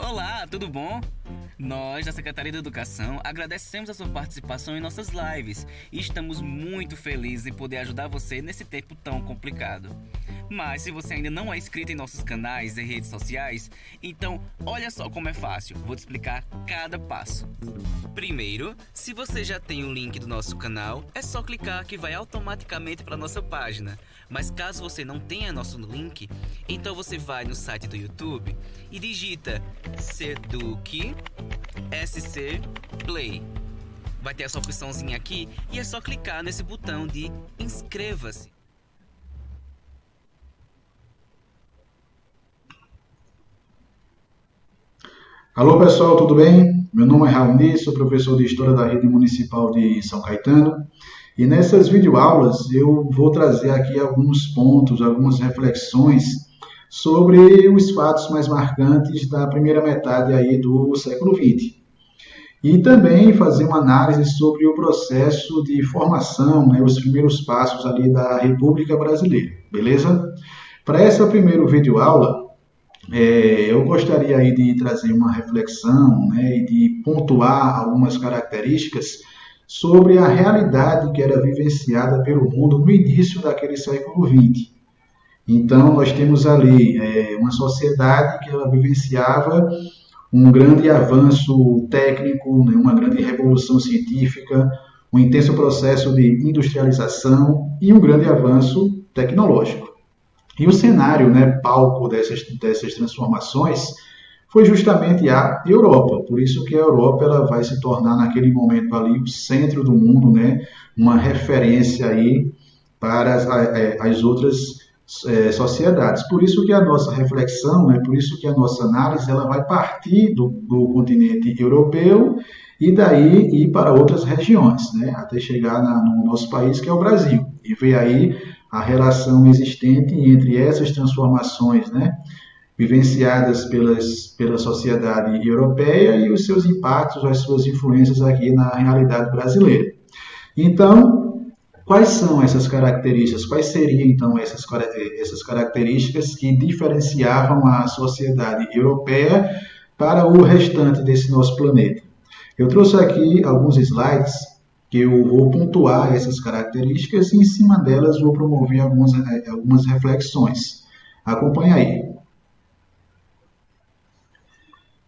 Olá, tudo bom? Nós, da Secretaria de Educação, agradecemos a sua participação em nossas lives e estamos muito felizes em poder ajudar você nesse tempo tão complicado. Mas se você ainda não é inscrito em nossos canais e redes sociais, então olha só como é fácil, vou te explicar cada passo. Primeiro, se você já tem o link do nosso canal, é só clicar que vai automaticamente para nossa página. Mas caso você não tenha nosso link, então você vai no site do YouTube e digita Seduc SC Play. Vai ter essa opçãozinha aqui e é só clicar nesse botão de inscreva-se. Alô pessoal, tudo bem? Meu nome é Raoni, sou professor de História da Rede Municipal de São Caetano e nessas videoaulas eu vou trazer aqui alguns pontos, algumas reflexões sobre os fatos mais marcantes da primeira metade aí do século XX. E também fazer uma análise sobre o processo de formação, né, os primeiros passos ali da República Brasileira, beleza? Para essa primeira videoaula, eu gostaria aí de trazer uma reflexão, né, e de pontuar algumas características sobre a realidade que era vivenciada pelo mundo no início daquele século XX. Então, nós temos ali uma sociedade que ela vivenciava um grande avanço técnico, né, uma grande revolução científica, um intenso processo de industrialização e um grande avanço tecnológico. E o cenário, né, palco dessas transformações foi justamente a Europa. Por isso que a Europa ela vai se tornar naquele momento ali o centro do mundo, né, uma referência aí para as outras sociedades. Por isso que a nossa reflexão, né, por isso que a nossa análise ela vai partir do continente europeu e daí ir para outras regiões, né, até chegar no nosso país, que é o Brasil, e ver aí a relação existente entre essas transformações, né, vivenciadas pela sociedade europeia e os seus impactos, as suas influências aqui na realidade brasileira. Então, quais são essas características? Quais seriam, então, essas características que diferenciavam a sociedade europeia para o restante desse nosso planeta? Eu trouxe aqui alguns slides que eu vou pontuar essas características e, em cima delas, vou promover algumas reflexões. Acompanhe aí.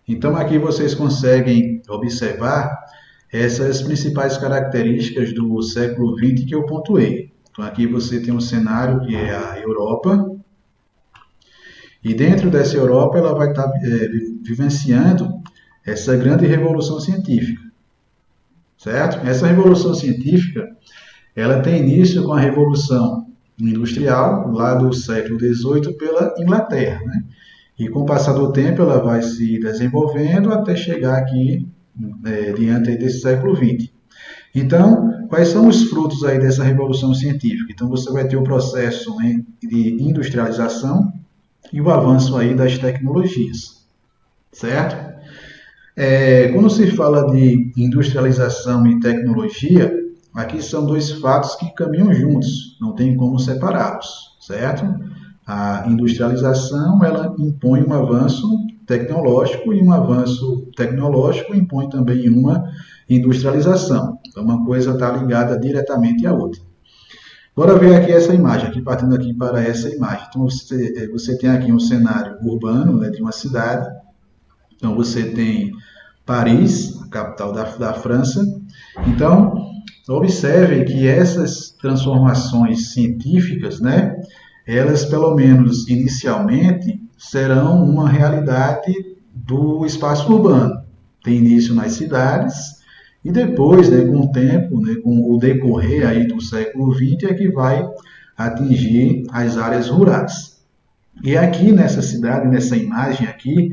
Então, aqui vocês conseguem observar essas principais características do século XX que eu pontuei. Então, aqui você tem um cenário que é a Europa, e dentro dessa Europa ela vai estar vivenciando essa grande revolução científica, certo? Essa revolução científica ela tem início com a Revolução Industrial, lá do século XVIII, pela Inglaterra, né? E com o passar do tempo ela vai se desenvolvendo até chegar aqui diante desse século XX. Então, quais são os frutos aí dessa revolução científica? Então, você vai ter o processo, né, de industrialização e o avanço aí das tecnologias, certo? Quando se fala de industrialização e tecnologia, aqui são dois fatos que caminham juntos, não tem como separá-los, certo? A industrialização, ela impõe um avanço tecnológico e um avanço tecnológico impõe também uma industrialização. Então, uma coisa está ligada diretamente à outra. Bora ver aqui essa imagem, aqui partindo aqui para essa imagem. Então, você tem aqui um cenário urbano, né, de uma cidade. Então, você tem Paris, a capital da França. Então, observe que essas transformações científicas, né, elas, pelo menos inicialmente, serão uma realidade do espaço urbano. Tem início nas cidades e depois, né, com o tempo, né, com o decorrer aí do século XX, é que vai atingir as áreas rurais. E aqui nessa cidade, nessa imagem aqui,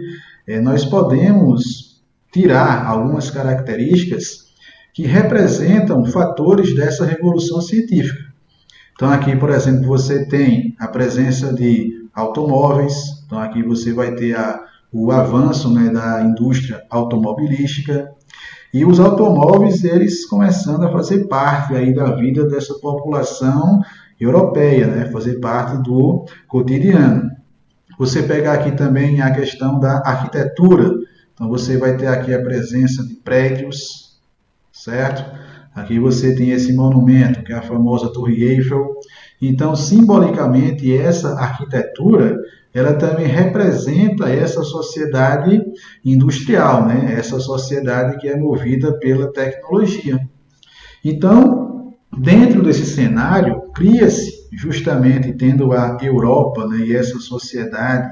nós podemos tirar algumas características que representam fatores dessa revolução científica. Então, aqui, por exemplo, você tem a presença de automóveis. Então, aqui você vai ter o avanço, né, da indústria automobilística. E os automóveis, eles começando a fazer parte aí da vida dessa população europeia, né, fazer parte do cotidiano. Você pega aqui também a questão da arquitetura. Então você vai ter aqui a presença de prédios, certo? Aqui você tem esse monumento, que é a famosa Torre Eiffel. Então, simbolicamente, essa arquitetura, ela também representa essa sociedade industrial, né? Essa sociedade que é movida pela tecnologia. Então, dentro desse cenário, cria-se, justamente tendo a Europa, né, e essa sociedade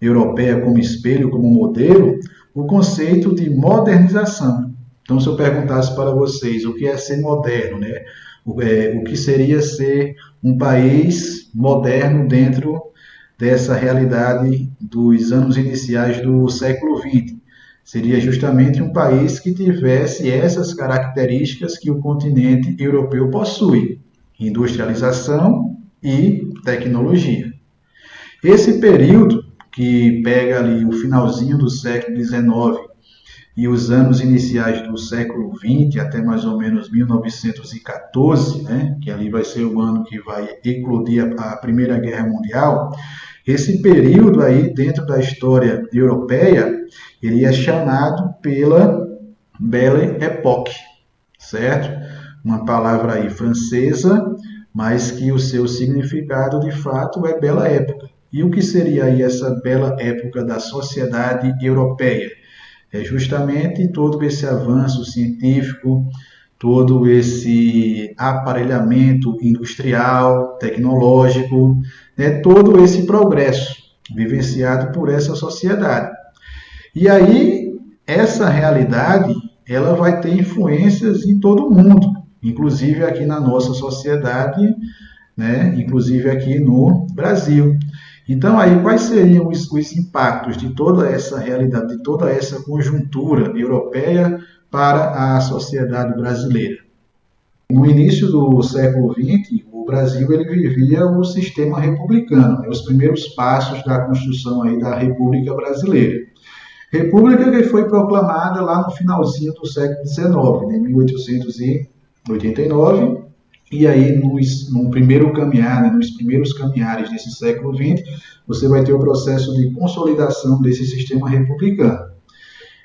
europeia como espelho, como modelo, o conceito de modernização. Então, se eu perguntasse para vocês o que é ser moderno, né? O que seria ser um país moderno dentro dessa realidade dos anos iniciais do século XX? Seria justamente um país que tivesse essas características que o continente europeu possui: industrialização e tecnologia. Esse período, que pega ali o finalzinho do século XIX e os anos iniciais do século XX, até mais ou menos 1914, né, que ali vai ser o ano que vai eclodir a Primeira Guerra Mundial. Esse período aí, dentro da história europeia, ele é chamado pela Belle Époque, certo? Uma palavra aí francesa, mas que o seu significado de fato é bela época. E o que seria aí essa bela época da sociedade europeia? É justamente todo esse avanço científico, todo esse aparelhamento industrial, tecnológico, né, todo esse progresso vivenciado por essa sociedade. E aí, essa realidade, ela vai ter influências em todo o mundo, inclusive aqui na nossa sociedade, né, inclusive aqui no Brasil. Então, aí, quais seriam os impactos de toda essa realidade, de toda essa conjuntura europeia para a sociedade brasileira? No início do século XX, o Brasil ele vivia o sistema republicano, né, os primeiros passos da construção aí da República Brasileira. República que foi proclamada lá no finalzinho do século XIX, em 1889, e aí no primeiro caminhar, né, nos primeiros caminhares desse século XX, você vai ter o processo de consolidação desse sistema republicano.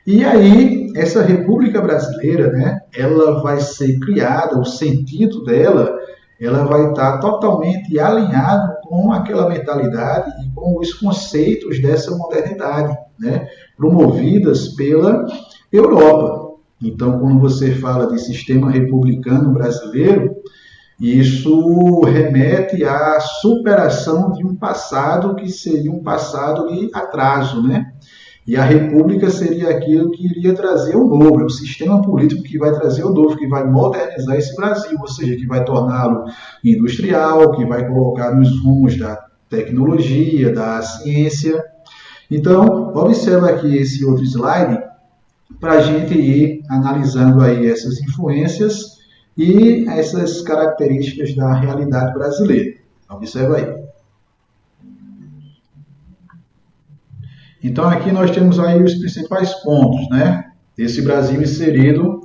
E aí, essa República Brasileira, né, ela vai ser criada, o sentido dela, ela vai estar totalmente alinhado com aquela mentalidade e com os conceitos dessa modernidade, né, promovidas pela Europa. Então, quando você fala de sistema republicano brasileiro, isso remete à superação de um passado que seria um passado de atraso, né? E a república seria aquilo que iria trazer o novo, é o sistema político que vai trazer o novo, que vai modernizar esse Brasil, ou seja, que vai torná-lo industrial, que vai colocar nos rumos da tecnologia, da ciência. Então, observa aqui esse outro slide para a gente ir analisando aí essas influências e essas características da realidade brasileira. Observa aí. Então, aqui nós temos aí os principais pontos, né, desse Brasil inserido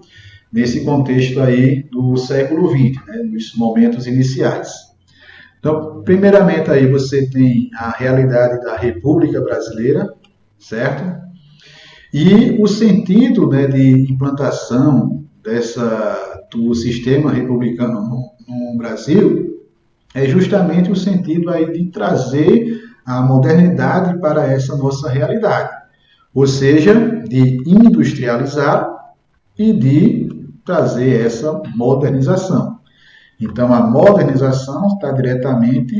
nesse contexto aí do século XX, né, nos momentos iniciais. Então, primeiramente aí você tem a realidade da República Brasileira, certo? E o sentido, né, de implantação do sistema republicano no Brasil é justamente o sentido aí de trazer a modernidade para essa nossa realidade, ou seja, de industrializar e de trazer essa modernização. Então, a modernização está diretamente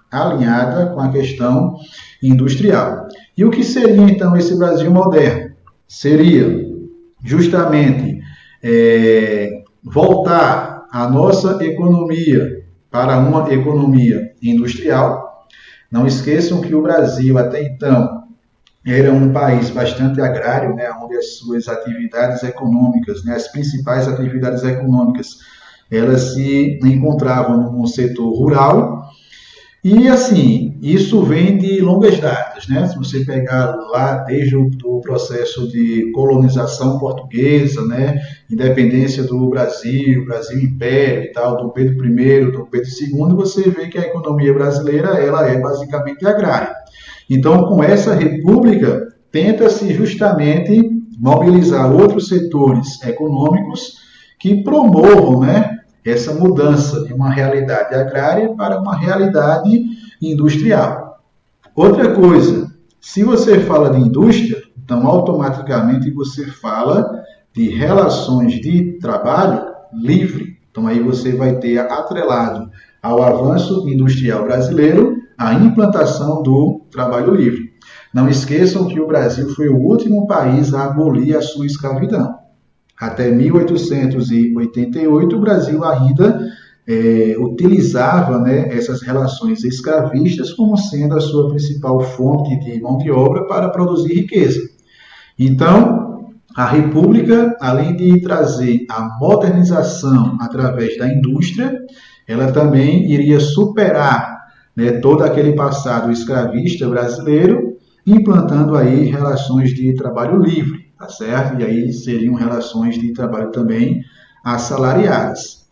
alinhada com a questão industrial. E o que seria, então, esse Brasil moderno? Seria justamente voltar a nossa economia para uma economia industrial. Não esqueçam que o Brasil, até então, era um país bastante agrário, né, onde as suas atividades econômicas, né, as principais atividades econômicas, elas se encontravam no setor rural. E, assim, isso vem de longas datas, né? Se você pegar lá desde o processo de colonização portuguesa, né? Independência do Brasil, Brasil Império e tal, do Pedro I, do Pedro II, você vê que a economia brasileira, ela é basicamente agrária. Então, com essa república, tenta-se justamente mobilizar outros setores econômicos que promovam, né, essa mudança de uma realidade agrária para uma realidade industrial. Outra coisa, se você fala de indústria, então automaticamente você fala de relações de trabalho livre. Então aí você vai ter atrelado ao avanço industrial brasileiro a implantação do trabalho livre. Não esqueçam que o Brasil foi o último país a abolir a sua escravidão. Até 1888, o Brasil ainda utilizava, né, essas relações escravistas como sendo a sua principal fonte de mão de obra para produzir riqueza. Então, a República, além de trazer a modernização através da indústria, ela também iria superar, né, todo aquele passado escravista brasileiro, implantando aí relações de trabalho livre, tá certo? E aí seriam relações de trabalho também assalariadas.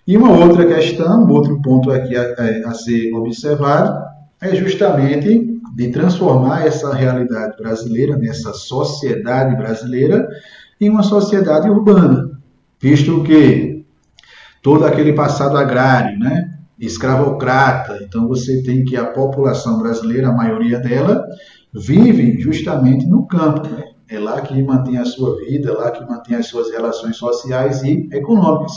E uma outra questão, um outro ponto aqui a ser observado, é justamente de transformar essa realidade brasileira, nessa sociedade brasileira, em uma sociedade urbana, visto que todo aquele passado agrário, né, escravocrata, então você tem que a população brasileira, a maioria dela, vive justamente no campo, né? É lá que mantém a sua vida, é lá que mantém as suas relações sociais e econômicas.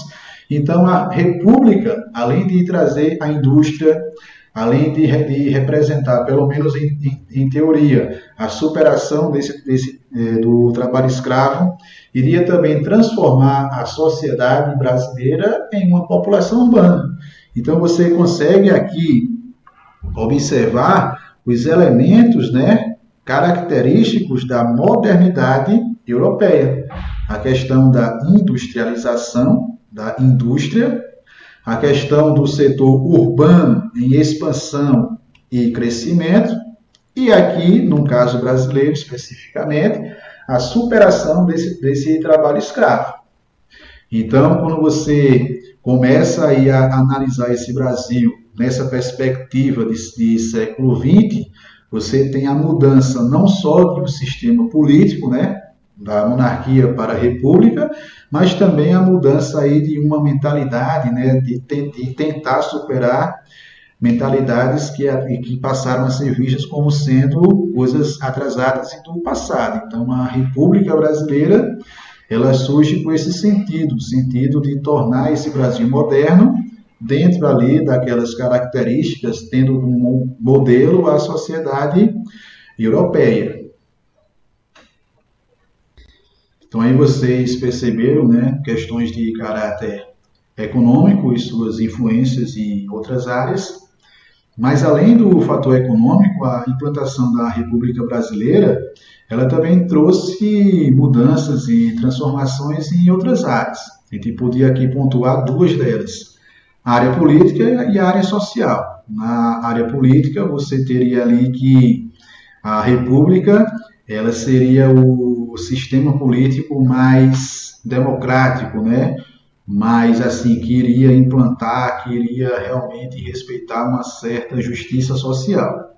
Então, a República, além de trazer a indústria, além de representar, pelo menos em teoria, a superação do trabalho escravo, iria também transformar a sociedade brasileira em uma população urbana. Então, você consegue aqui observar os elementos, né, característicos da modernidade europeia. A questão da industrialização, da indústria, a questão do setor urbano em expansão e crescimento, e aqui, no caso brasileiro especificamente, a superação desse trabalho escravo. Então, quando você começa aí a analisar esse Brasil nessa perspectiva de século XX, você tem a mudança não só do sistema político, né, da monarquia para a república, mas também a mudança aí de uma mentalidade, né, de tentar superar mentalidades que passaram a ser vistas como sendo coisas atrasadas do passado. Então, a República Brasileira, ela surge com esse sentido de tornar esse Brasil moderno, dentro ali daquelas características, tendo como modelo a sociedade europeia. Então aí vocês perceberam, né, questões de caráter econômico e suas influências em outras áreas, mas além do fator econômico, a implantação da República Brasileira, ela também trouxe mudanças e transformações em outras áreas. A gente podia aqui pontuar duas delas. A área política e a área social. Na área política, você teria ali que a República, ela seria o sistema político mais democrático, né? Mas assim, que iria implantar, que iria realmente respeitar uma certa justiça social.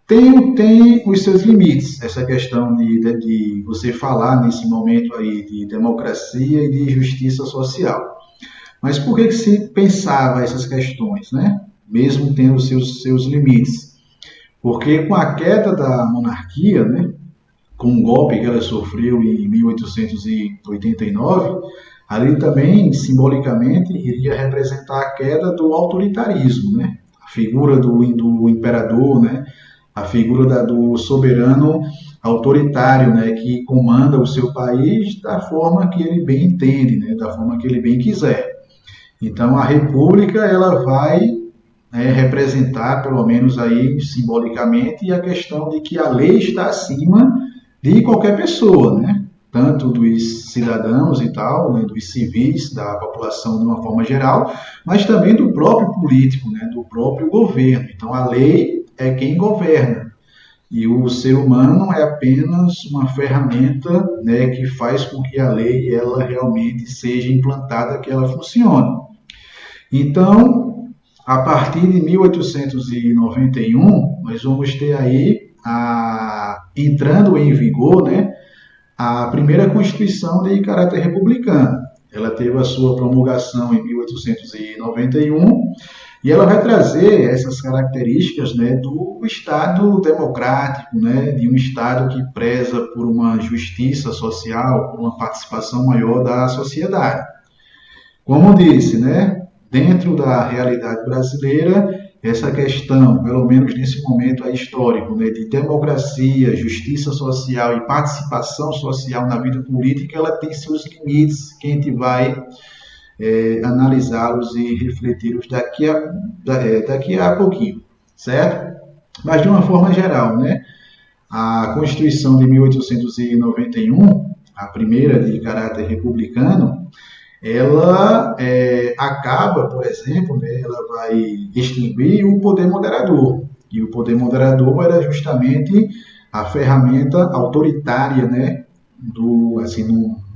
Tem os seus limites, essa questão de você falar nesse momento aí de democracia e de justiça social. Mas por que se pensava essas questões, né? Mesmo tendo seus limites? Porque com a queda da monarquia, né, com o golpe que ela sofreu em 1889, ali também, simbolicamente, iria representar a queda do autoritarismo, né? A figura do imperador, né? A figura do soberano autoritário, né? Que comanda o seu país da forma que ele bem entende, né? Da forma que ele bem quiser. Então, a República, ela vai representar, pelo menos aí simbolicamente, a questão de que a lei está acima de qualquer pessoa, né? Tanto dos cidadãos e tal, né? Dos civis, da população de uma forma geral, mas também do próprio político, né? Do próprio governo. Então, a lei é quem governa. E o ser humano é apenas uma ferramenta, né, que faz com que a lei ela realmente seja implantada, que ela funcione. Então, a partir de 1891, nós vamos ter aí entrando em vigor, né, a primeira Constituição de caráter republicano. Ela teve a sua promulgação em 1891 e ela vai trazer essas características, né, do Estado democrático, né, de um Estado que preza por uma justiça social, por uma participação maior da sociedade. Como disse, né, dentro da realidade brasileira, essa questão, pelo menos nesse momento histórico, né, de democracia, justiça social e participação social na vida política, ela tem seus limites que a gente vai analisá-los e refleti-los daqui a pouquinho, certo? Mas de uma forma geral, né, a Constituição de 1891, a primeira de caráter republicano, ela acaba, por exemplo, né, ela vai extinguir o poder moderador. E o poder moderador era justamente a ferramenta autoritária, né,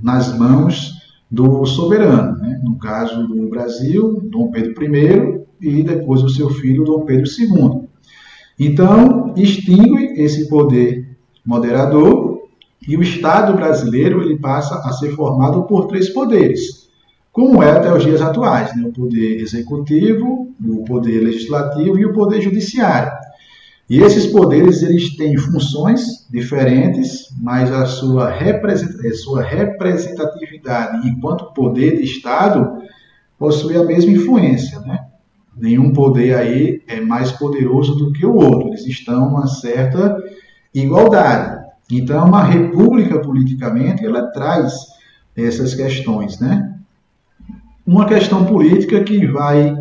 nas mãos do soberano, né? No caso do Brasil, Dom Pedro I e depois o seu filho, Dom Pedro II. Então, extingue esse poder moderador e o Estado brasileiro ele passa a ser formado por 3 poderes, como é até os dias atuais, né? O poder executivo, o poder legislativo e o poder judiciário. E esses poderes eles têm funções diferentes, mas a sua representatividade enquanto poder de Estado possui a mesma influência, né? Nenhum poder aí é mais poderoso do que o outro, eles estão em uma certa igualdade. Então, uma república, politicamente, ela traz essas questões, né? Uma questão política que vai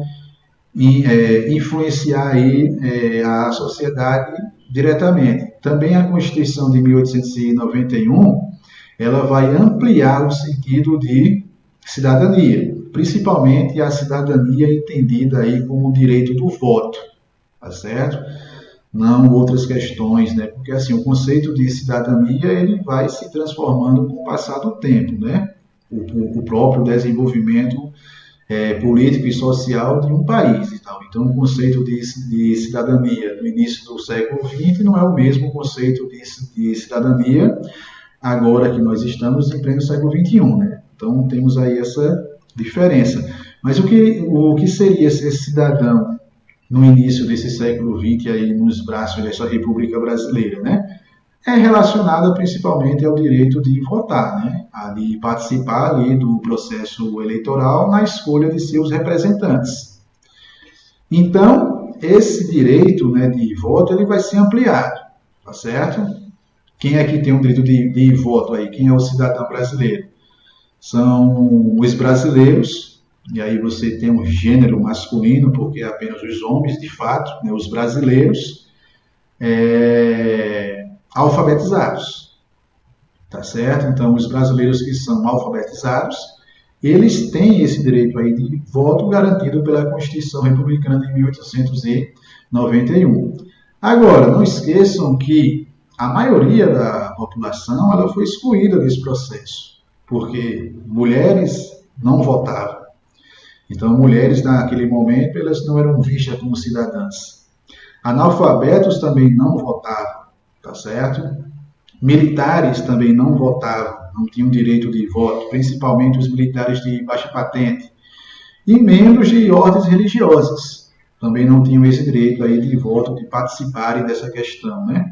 influenciar aí a sociedade diretamente. Também a Constituição de 1891, ela vai ampliar o sentido de cidadania, principalmente a cidadania entendida aí como direito do voto, tá certo? Não outras questões, né? Porque assim, o conceito de cidadania ele vai se transformando com o passar do tempo, né? O próprio desenvolvimento político e social de um país e tal. Então, o conceito de cidadania no início do século XX não é o mesmo conceito de cidadania agora que nós estamos em pleno século XXI, né? Então, temos aí essa diferença. Mas o que seria esse cidadão no início desse século XX aí nos braços dessa República Brasileira, né? É relacionada principalmente ao direito de votar, né? De participar ali do processo eleitoral na escolha de seus representantes. Então, esse direito, né, de voto ele vai ser ampliado, tá certo? Quem é que tem o direito de voto aí? Quem é o cidadão brasileiro? São os brasileiros, e aí você tem um gênero masculino, porque é apenas os homens, de fato, né, os brasileiros, alfabetizados, tá certo? Então, os brasileiros que são alfabetizados, eles têm esse direito aí de voto garantido pela Constituição Republicana de 1891. Agora, não esqueçam que a maioria da população ela foi excluída desse processo, porque mulheres não votavam. Então, mulheres naquele momento elas não eram vistas como cidadãs. Analfabetos também não votavam. Tá certo? Militares também não votavam, não tinham direito de voto, principalmente os militares de baixa patente. E membros de ordens religiosas também não tinham esse direito aí de voto, de participarem dessa questão, né?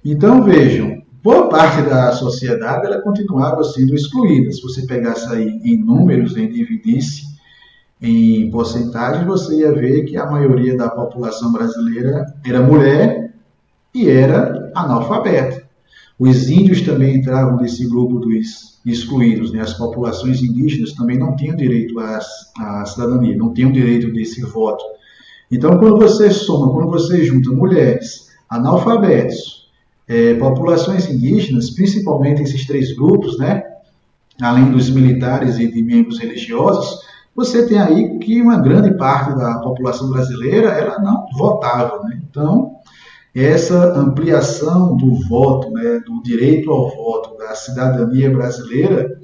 Então, vejam, boa parte da sociedade ela continuava sendo excluída. Se você pegasse aí em números, em dividisse em porcentagem, você ia ver que a maioria da população brasileira era mulher e era analfabeta. Os índios também entravam nesse grupo dos excluídos, né? As populações indígenas também não tinham direito à cidadania, não tinham direito desse voto. Então, quando você junta mulheres, analfabetos, populações indígenas, principalmente esses 3 grupos, né? Além dos militares e de membros religiosos, você tem aí que uma grande parte da população brasileira ela não votava, né? Então, essa ampliação do voto, né, do direito ao voto, da cidadania brasileira,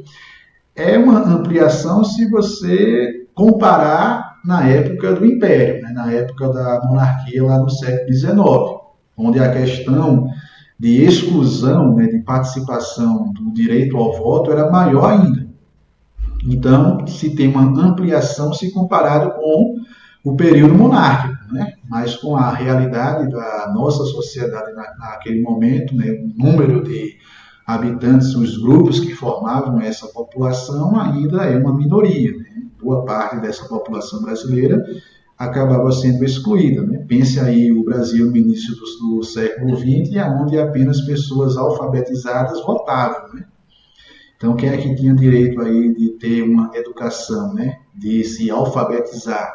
é uma ampliação se você comparar na época do Império, né, na época da monarquia lá no século XIX. onde a questão de exclusão, né, de participação do direito ao voto era maior ainda. Então, se tem uma ampliação se comparado com o período monárquico, né? Mas com a realidade da nossa sociedade naquele momento, né, o número de habitantes, os grupos que formavam essa população ainda é uma minoria, né? Boa parte dessa população brasileira acabava sendo excluída, né? Pense aí o Brasil no início do século XX, onde apenas pessoas alfabetizadas votavam, né? Então, quem é que tinha direito aí de ter uma educação, né? De se alfabetizar,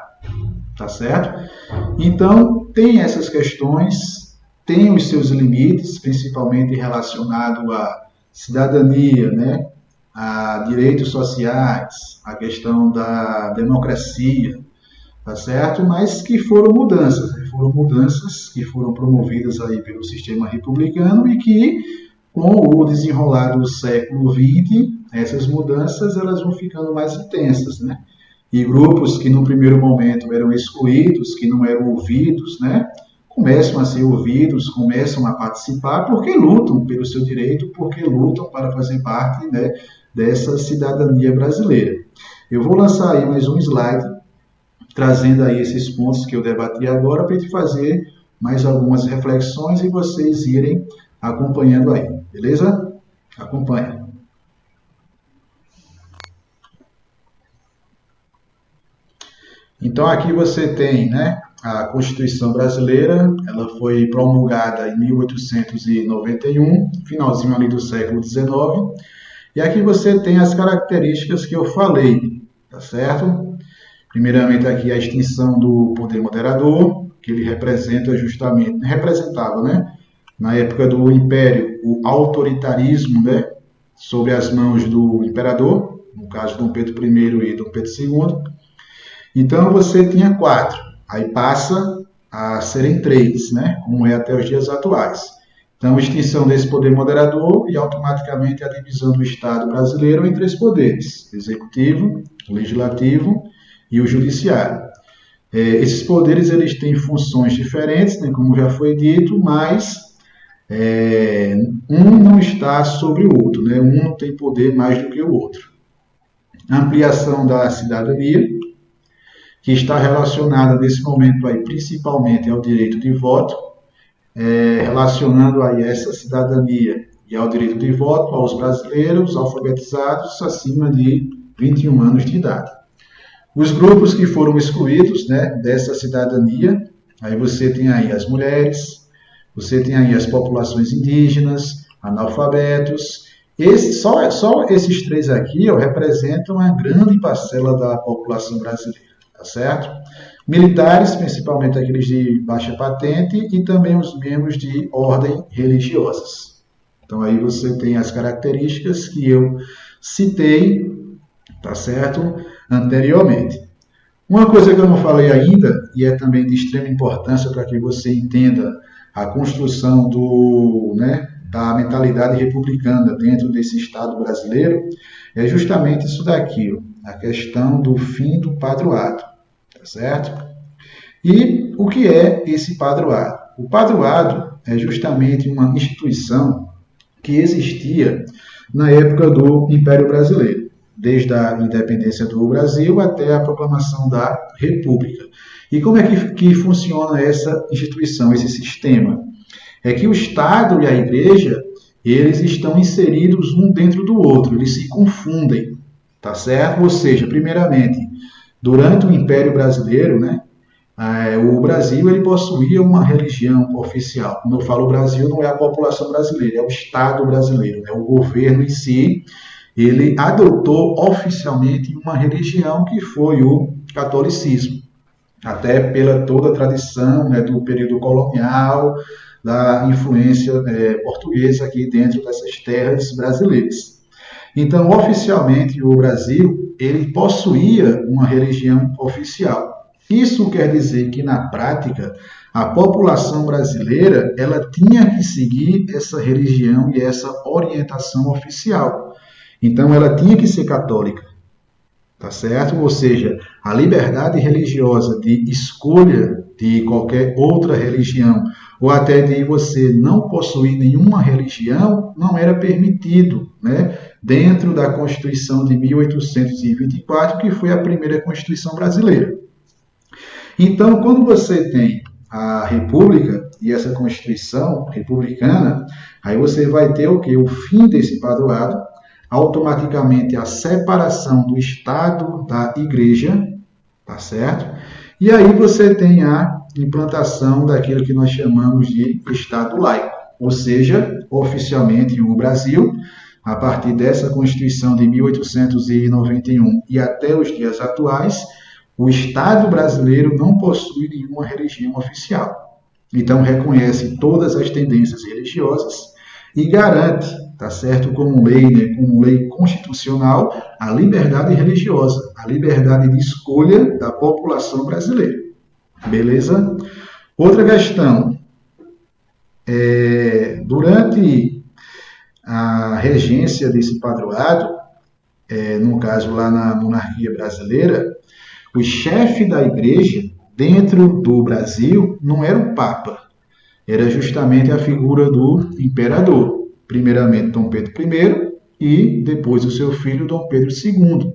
tá certo? Então, tem essas questões, tem os seus limites, principalmente relacionado à cidadania, né? A direitos sociais, a questão da democracia, tá certo? Mas que foram mudanças, né? Foram mudanças que foram promovidas aí pelo sistema republicano e que, com o desenrolar do século XX, essas mudanças elas vão ficando mais intensas, né? E grupos que no primeiro momento eram excluídos, que não eram ouvidos, né? Começam a ser ouvidos, começam a participar porque lutam pelo seu direito, porque lutam para fazer parte, né, dessa cidadania brasileira. Eu vou lançar aí mais um slide, trazendo aí esses pontos que eu debati agora, para a gente fazer mais algumas reflexões e vocês irem acompanhando aí, beleza? Acompanha. Então aqui você tem, né, a Constituição Brasileira, ela foi promulgada em 1891, finalzinho ali do século XIX, e aqui você tem as características que eu falei, tá certo? Primeiramente aqui a extinção do poder moderador, que ele representava, né, na época do Império, o autoritarismo, né, sobre as mãos do imperador, no caso Dom Pedro I e Dom Pedro II. Então você tinha 4, aí passa a serem 3, né, como é até os dias atuais. Então, extinção desse poder moderador e automaticamente a divisão do Estado brasileiro em 3 poderes: executivo, legislativo e o judiciário. Esses poderes eles têm funções diferentes, né, como já foi dito, mas um não está sobre o outro, né, um não tem poder mais do que o outro. Ampliação da cidadania, que está relacionada nesse momento aí principalmente ao direito de voto, relacionando aí essa cidadania e ao direito de voto aos brasileiros alfabetizados acima de 21 anos de idade. Os grupos que foram excluídos, né, dessa cidadania, aí você tem aí as mulheres, você tem aí as populações indígenas, analfabetos. Só esses 3 aqui representam uma grande parcela da população brasileira. Tá certo? Militares, principalmente aqueles de baixa patente, e também os membros de ordem religiosas. Então aí você tem as características que eu citei, tá certo? Anteriormente. Uma coisa que eu não falei ainda, e é também de extrema importância para que você entenda a construção da mentalidade republicana dentro desse Estado brasileiro, é justamente isso daqui, a questão do fim do padroado, tá certo? E o que é esse padroado? O padroado é justamente uma instituição que existia na época do Império Brasileiro, desde a independência do Brasil até a proclamação da República. E como é que funciona essa instituição, esse sistema? É que o Estado e a Igreja, eles estão inseridos um dentro do outro, eles se confundem. Tá certo? Ou seja, primeiramente, durante o Império Brasileiro, né, o Brasil ele possuía uma religião oficial. Quando eu falo Brasil, não é a população brasileira, é o Estado brasileiro, né, o governo em si. Ele adotou oficialmente uma religião que foi o catolicismo, até pela toda a tradição, né, do período colonial, da influência portuguesa aqui dentro dessas terras brasileiras. Então, oficialmente, o Brasil ele possuía uma religião oficial. Isso quer dizer que, na prática, a população brasileira ela tinha que seguir essa religião e essa orientação oficial. Então, ela tinha que ser católica, tá certo? Ou seja, a liberdade religiosa de escolha de qualquer outra religião, ou até de você não possuir nenhuma religião, não era permitido, né? Dentro da Constituição de 1824, que foi a primeira Constituição brasileira. Então, quando você tem a República e essa Constituição republicana, aí você vai ter o quê? O fim desse padroado, automaticamente a separação do Estado da Igreja, tá certo? E aí você tem a implantação daquilo que nós chamamos de Estado laico, ou seja, oficialmente o Brasil, a partir dessa Constituição de 1891 e até os dias atuais, o Estado brasileiro não possui nenhuma religião oficial. Então, reconhece todas as tendências religiosas e garante, tá certo, como lei, né, como lei constitucional, a liberdade religiosa, a liberdade de escolha da população brasileira. Beleza? Outra questão. Durante a regência desse padroado, no caso lá na monarquia brasileira, o chefe da igreja dentro do Brasil não era o Papa, era justamente a figura do imperador. Primeiramente Dom Pedro I e depois o seu filho Dom Pedro II.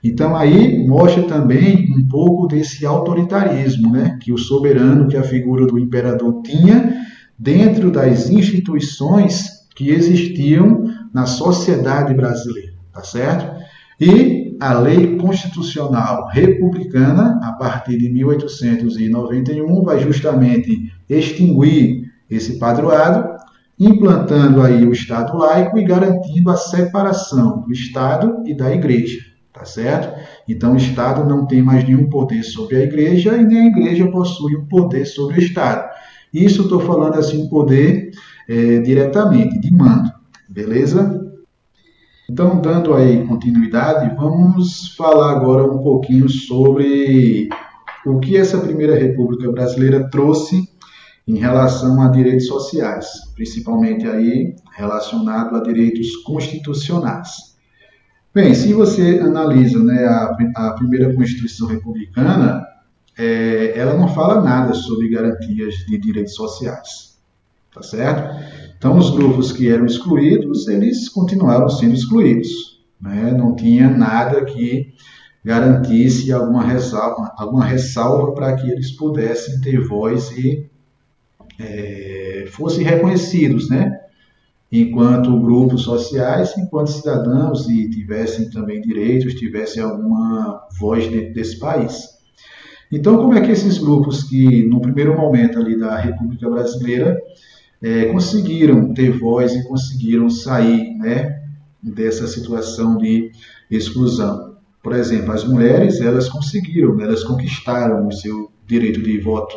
Então aí mostra também um pouco desse autoritarismo, né, que o soberano, que a figura do imperador tinha dentro das instituições que existiam na sociedade brasileira, tá certo? E a lei constitucional republicana, a partir de 1891, vai justamente extinguir esse padroado, implantando aí o Estado laico e garantindo a separação do Estado e da Igreja, tá certo? Então o Estado não tem mais nenhum poder sobre a Igreja e nem a Igreja possui um poder sobre o Estado. Isso estou falando assim, poder diretamente, de mando, beleza? Então, dando aí continuidade, vamos falar agora um pouquinho sobre o que essa primeira República Brasileira trouxe em relação a direitos sociais, principalmente aí relacionado a direitos constitucionais. Bem, se você analisa, né, a primeira Constituição republicana, ela não fala nada sobre garantias de direitos sociais, tá certo? Então, os grupos que eram excluídos, eles continuaram sendo excluídos, né? Não tinha nada que garantisse alguma ressalva para que eles pudessem ter voz e fossem reconhecidos, né? Enquanto grupos sociais, enquanto cidadãos e tivessem também direitos, tivessem alguma voz dentro desse país. Então, como é que esses grupos que, no primeiro momento ali da República Brasileira, conseguiram ter voz e conseguiram sair, né, dessa situação de exclusão? Por exemplo, as mulheres, elas conseguiram, elas conquistaram o seu direito de voto,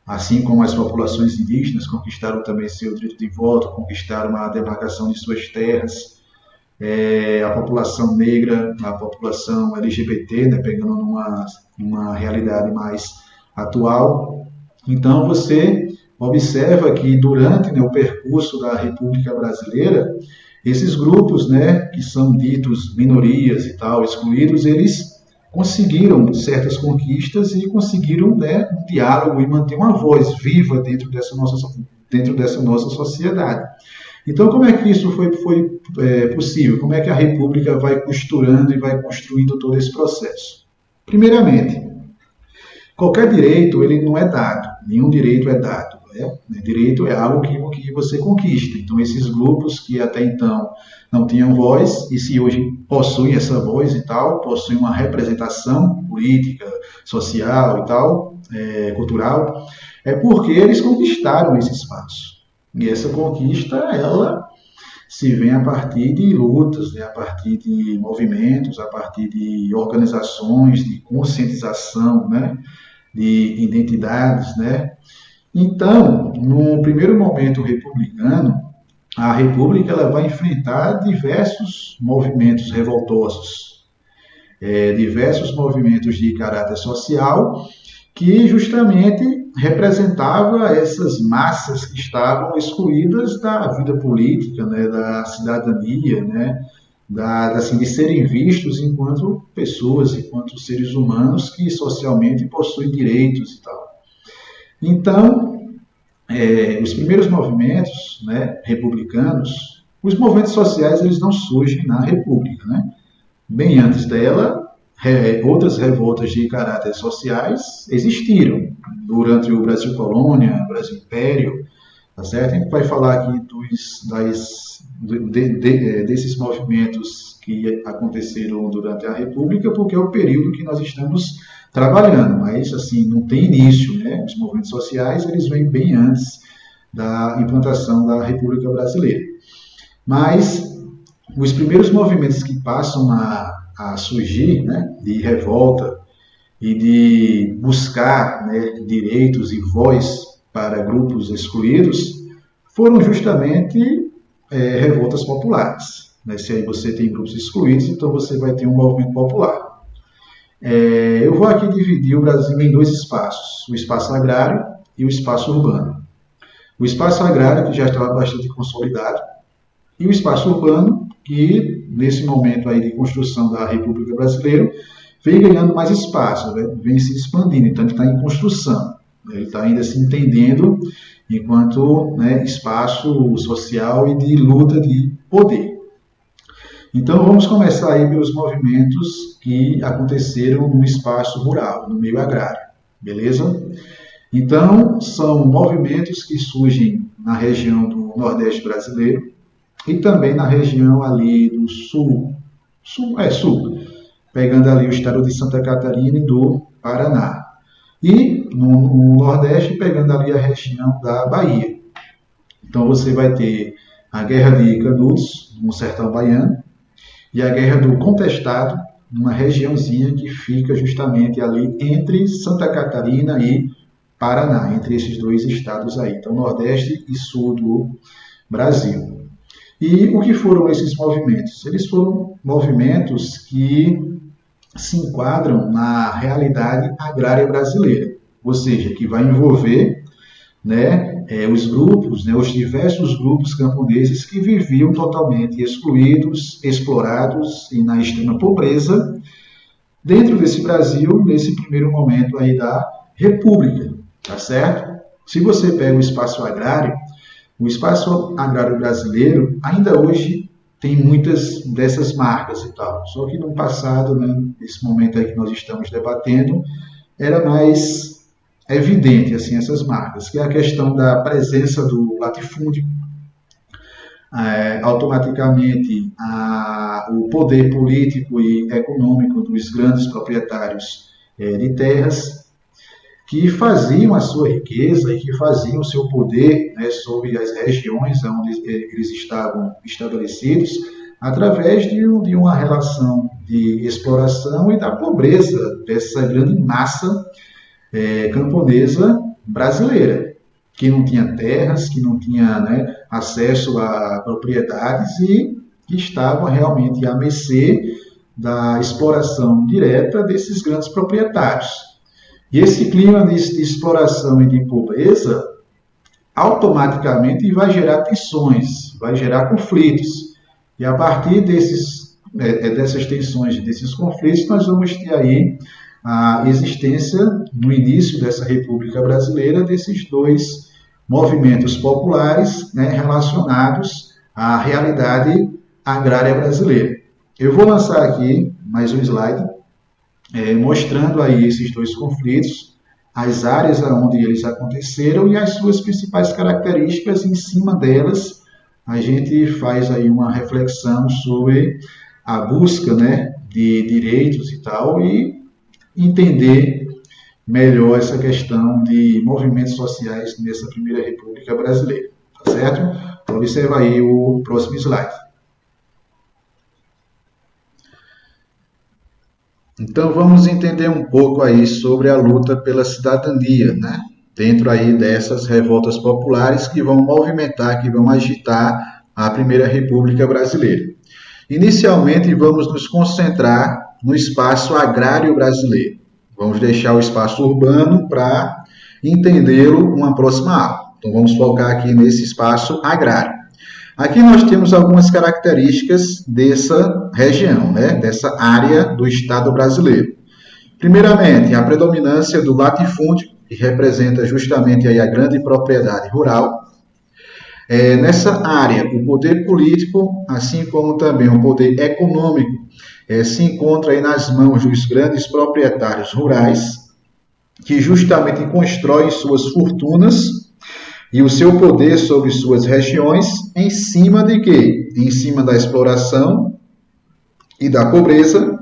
assim como as populações indígenas conquistaram também seu direito de voto, conquistaram a demarcação de suas terras, a população negra, a população LGBT, né, pegando numa realidade mais atual. Então, você observa que durante, né, o percurso da República Brasileira, esses grupos, né, que são ditos minorias e tal, excluídos, eles conseguiram certas conquistas e conseguiram, né, um diálogo e manter uma voz viva dentro dessa nossa sociedade. Então, como é que isso foi possível? Como é que a República vai costurando e vai construindo todo esse processo? Primeiramente, qualquer direito ele não é dado, nenhum direito é dado. Direito é algo que você conquista. Então, esses grupos que até então não tinham voz, e se hoje possuem essa voz e tal, possuem uma representação política, social e tal, cultural, é porque eles conquistaram esse espaço. E essa conquista, ela se vem a partir de lutas, né, a partir de movimentos, a partir de organizações, de conscientização, né, de identidades, né. Então, no primeiro momento republicano, a República ela vai enfrentar diversos movimentos revoltosos, diversos movimentos de caráter social, que justamente representava essas massas que estavam excluídas da vida política, né, da cidadania, né, assim, de serem vistos enquanto pessoas, enquanto seres humanos que socialmente possuem direitos e tal. Então, os primeiros movimentos, né, republicanos, os movimentos sociais eles não surgem na República, né? Bem antes dela, outras revoltas de caráter sociais existiram durante o Brasil Colônia, o Brasil Império, tá certo? A gente vai falar aqui desses movimentos que aconteceram durante a República, porque é o período que nós estamos trabalhando, mas assim, não tem início, né? Os movimentos sociais, eles vêm bem antes da implantação da República Brasileira. Mas os primeiros movimentos que passam a surgir, né, de revolta e de buscar, né, direitos e voz para grupos excluídos, foram justamente revoltas populares. Né? Se aí você tem grupos excluídos, então você vai ter um movimento popular. Eu vou aqui dividir o Brasil em dois espaços, o espaço agrário e o espaço urbano. O espaço agrário, que já estava bastante consolidado, e o espaço urbano, que nesse momento aí de construção da República Brasileira, vem ganhando mais espaço, né? Vem se expandindo, então ele está em construção, né? Ele está ainda se entendendo enquanto, né, espaço social e de luta de poder. Então vamos começar aí pelos movimentos que aconteceram no espaço rural, no meio agrário, beleza? Então são movimentos que surgem na região do Nordeste brasileiro e também na região ali do sul, pegando ali o estado de Santa Catarina e do Paraná. E no Nordeste, pegando ali a região da Bahia. Então você vai ter a Guerra de Canudos, no sertão baiano, e a Guerra do Contestado, numa regiãozinha que fica justamente ali entre Santa Catarina e Paraná, entre esses dois estados aí. Então, Nordeste e Sul do Brasil. E o que foram esses movimentos? Eles foram movimentos que se enquadram na realidade agrária brasileira, ou seja, que vai envolver, né, os grupos, né, os diversos grupos camponeses que viviam totalmente excluídos, explorados e na extrema pobreza dentro desse Brasil, nesse primeiro momento aí da República, tá certo? Se você pega o espaço agrário brasileiro ainda hoje tem muitas dessas marcas e tal. Só que no passado, né, nesse momento aí que nós estamos debatendo, era mais evidente assim, essas marcas, que é a questão da presença do latifúndio, automaticamente o poder político e econômico dos grandes proprietários de terras, que faziam a sua riqueza e que faziam o seu poder, né, sobre as regiões onde eles estavam estabelecidos, através de uma relação de exploração e da pobreza dessa grande massa camponesa brasileira, que não tinha terras, que não tinha, né, acesso a propriedades e que estava realmente à mercê da exploração direta desses grandes proprietários. E esse clima de exploração e de pobreza automaticamente vai gerar tensões, vai gerar conflitos. E a partir dessas tensões, desses conflitos, nós vamos ter aí a existência, no início dessa República Brasileira, desses dois movimentos populares, né, relacionados à realidade agrária brasileira. Eu vou lançar aqui mais um slide, mostrando aí esses dois conflitos, as áreas onde eles aconteceram e as suas principais características. Em cima delas, a gente faz aí uma reflexão sobre a busca, né, de direitos e tal, e entender melhor essa questão de movimentos sociais nessa primeira República Brasileira, tá certo? Então, observa aí o próximo slide. Então vamos entender um pouco aí sobre a luta pela cidadania, né? Dentro aí dessas revoltas populares que vão movimentar, que vão agitar a Primeira República Brasileira. Inicialmente vamos nos concentrar no espaço agrário brasileiro. Vamos deixar o espaço urbano para entendê-lo numa próxima aula. Então vamos focar aqui nesse espaço agrário. Aqui nós temos algumas características dessa região, né? Dessa área do Estado brasileiro. Primeiramente, a predominância do latifúndio que representa justamente aí a grande propriedade rural. Nessa área, o poder político, assim como também o poder econômico, se encontra aí nas mãos dos grandes proprietários rurais, que justamente constroem suas fortunas e o seu poder sobre suas regiões em cima de quê? Em cima da exploração e da pobreza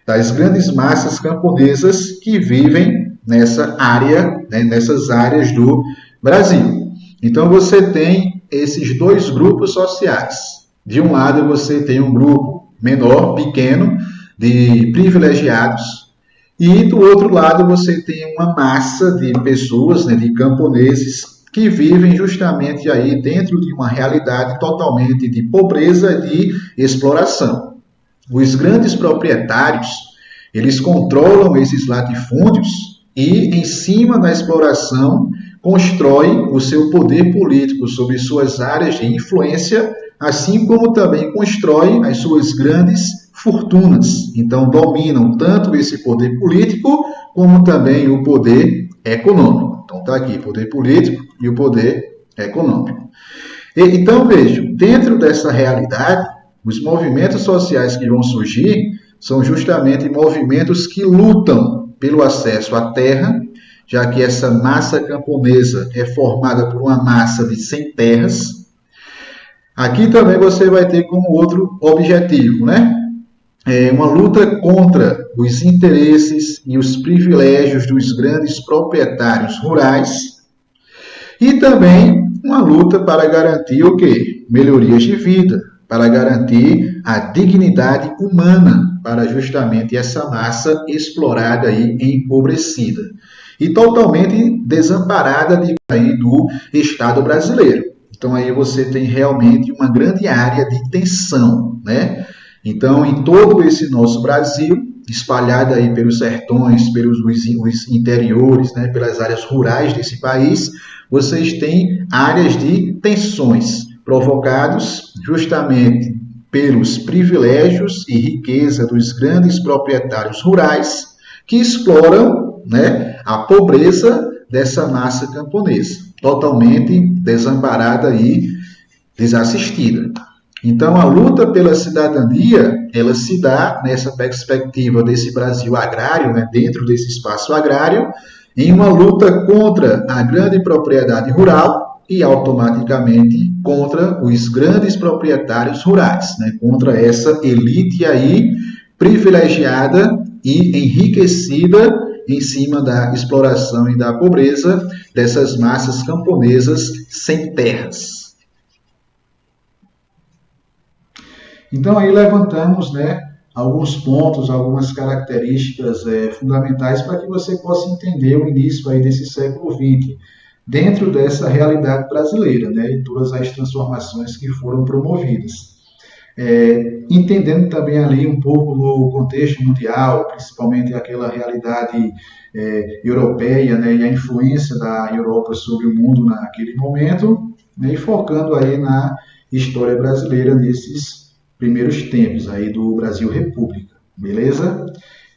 das grandes massas camponesas que vivem nessa área, né, nessas áreas do Brasil. Então você tem esses dois grupos sociais. De um lado você tem um grupo menor, pequeno, de privilegiados, e do outro lado você tem uma massa de pessoas, né, de camponeses, que vivem justamente aí dentro de uma realidade totalmente de pobreza e de exploração. Os grandes proprietários, eles controlam esses latifúndios e, em cima da exploração, constroem o seu poder político sobre suas áreas de influência, assim como também constroem as suas grandes fortunas. Então, dominam tanto esse poder político, como também o poder econômico. Então, está aqui, poder político e o poder econômico. Então, vejam, dentro dessa realidade, os movimentos sociais que vão surgir são justamente movimentos que lutam pelo acesso à terra, já que essa massa camponesa é formada por uma massa de sem terras. Aqui também você vai ter como outro objetivo, né? Uma luta contra os interesses e os privilégios dos grandes proprietários rurais e também uma luta para garantir o quê? Melhorias de vida, para garantir a dignidade humana para justamente essa massa explorada e empobrecida e totalmente desamparada do Estado brasileiro. Então aí você tem realmente uma grande área de tensão, né? Então, em todo esse nosso Brasil, espalhado aí pelos sertões, pelos os interiores, né, pelas áreas rurais desse país, vocês têm áreas de tensões provocados justamente pelos privilégios e riqueza dos grandes proprietários rurais que exploram, né, a pobreza dessa massa camponesa, totalmente desamparada e desassistida. Então, a luta pela cidadania, ela se dá nessa perspectiva desse Brasil agrário, né, dentro desse espaço agrário, em uma luta contra a grande propriedade rural e automaticamente contra os grandes proprietários rurais, né, contra essa elite aí privilegiada e enriquecida em cima da exploração e da pobreza dessas massas camponesas sem terras. Então, aí levantamos, né, alguns pontos, algumas características fundamentais para que você possa entender o início aí desse século XX, dentro dessa realidade brasileira, né, e todas as transformações que foram promovidas. Entendendo também ali um pouco no contexto mundial, principalmente aquela realidade europeia, né, e a influência da Europa sobre o mundo naquele momento, né, e focando aí na história brasileira nesses primeiros tempos aí do Brasil República, beleza?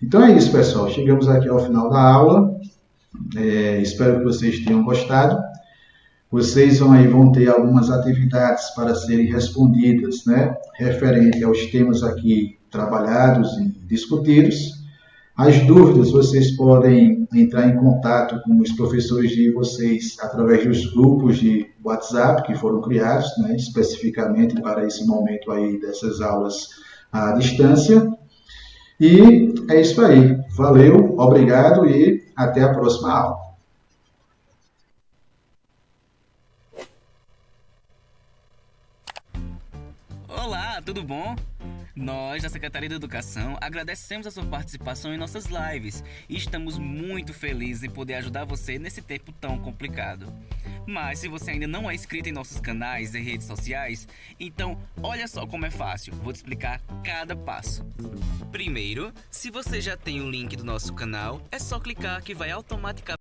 Então é isso, pessoal. Chegamos aqui ao final da aula. Espero que vocês tenham gostado. Vocês vão ter algumas atividades para serem respondidas, né? Referente aos temas aqui trabalhados e discutidos. As dúvidas, vocês podem entrar em contato com os professores de vocês através dos grupos de WhatsApp que foram criados, né, especificamente para esse momento aí dessas aulas à distância. E é isso aí. Valeu, obrigado e até a próxima aula. Olá, tudo bom? Nós, da Secretaria de Educação, agradecemos a sua participação em nossas lives e estamos muito felizes em poder ajudar você nesse tempo tão complicado. Mas se você ainda não é inscrito em nossos canais e redes sociais, então olha só como é fácil, vou te explicar cada passo. Primeiro, se você já tem o link do nosso canal, é só clicar que vai automaticamente